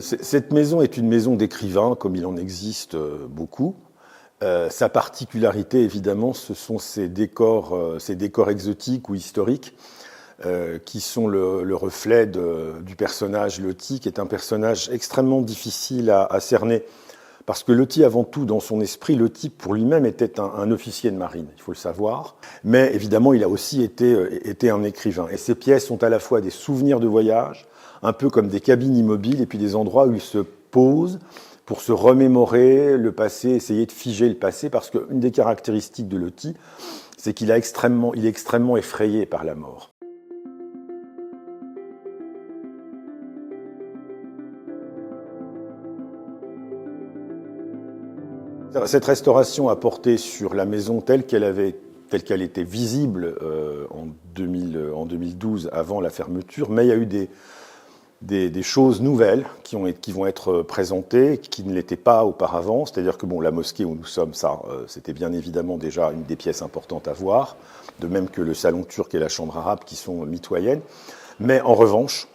Cette maison est une maison d'écrivain, comme il en existe beaucoup. Sa particularité, évidemment, ce sont ces décors exotiques ou historiques, qui sont le reflet du personnage Loti, qui est un personnage extrêmement difficile à cerner. Parce que Loti, avant tout, dans son esprit, Loti, pour lui-même, était un officier de marine, il faut le savoir. Mais évidemment, il a aussi été un écrivain. Et ces pièces sont à la fois des souvenirs de voyage, un peu comme des cabines immobiles, et puis des endroits où il se pose pour se remémorer le passé, essayer de figer le passé, parce qu'une des caractéristiques de Loti, c'est qu'il est extrêmement effrayé par la mort. Cette restauration a porté sur la maison telle qu'elle était visible en 2012, avant la fermeture, mais il y a eu des choses nouvelles qui vont être présentées, qui ne l'étaient pas auparavant. C'est-à-dire que la mosquée où nous sommes, c'était bien évidemment déjà une des pièces importantes à voir, de même que le salon turc et la chambre arabe qui sont mitoyennes. Mais en revanche,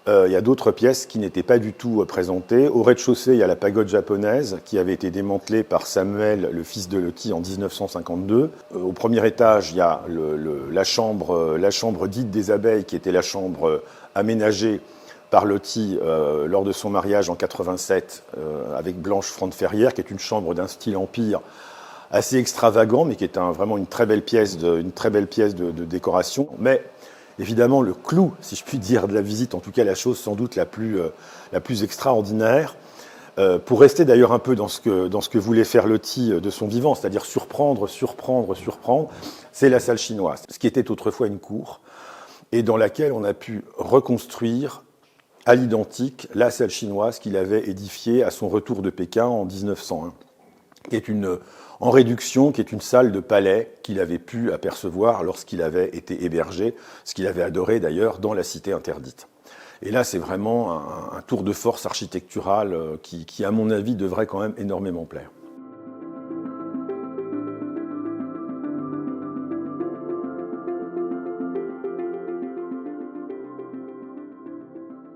il y a d'autres pièces qui n'étaient pas du tout présentées. Au rez-de-chaussée, il y a la pagode japonaise qui avait été démantelée par Samuel, le fils de Loti, en 1952. Au premier étage, il y a la chambre dite des abeilles, qui était la chambre aménagée par Loti lors de son mariage en 87 avec Blanche Franc-Ferrière, qui est une chambre d'un style empire assez extravagant, mais qui est vraiment une très belle pièce de décoration. Mais évidemment, le clou, si je puis dire, de la visite, en tout cas la chose sans doute la plus extraordinaire, pour rester d'ailleurs un peu dans ce que voulait faire Loti de son vivant, c'est-à-dire surprendre, c'est la salle chinoise, ce qui était autrefois une cour, et dans laquelle on a pu reconstruire à l'identique la salle chinoise qu'il avait édifiée à son retour de Pékin en 1901, qui est en réduction, qui est une salle de palais qu'il avait pu apercevoir lorsqu'il avait été hébergé, ce qu'il avait adoré d'ailleurs dans la Cité interdite. Et là, c'est vraiment un tour de force architectural qui, à mon avis, devrait quand même énormément plaire.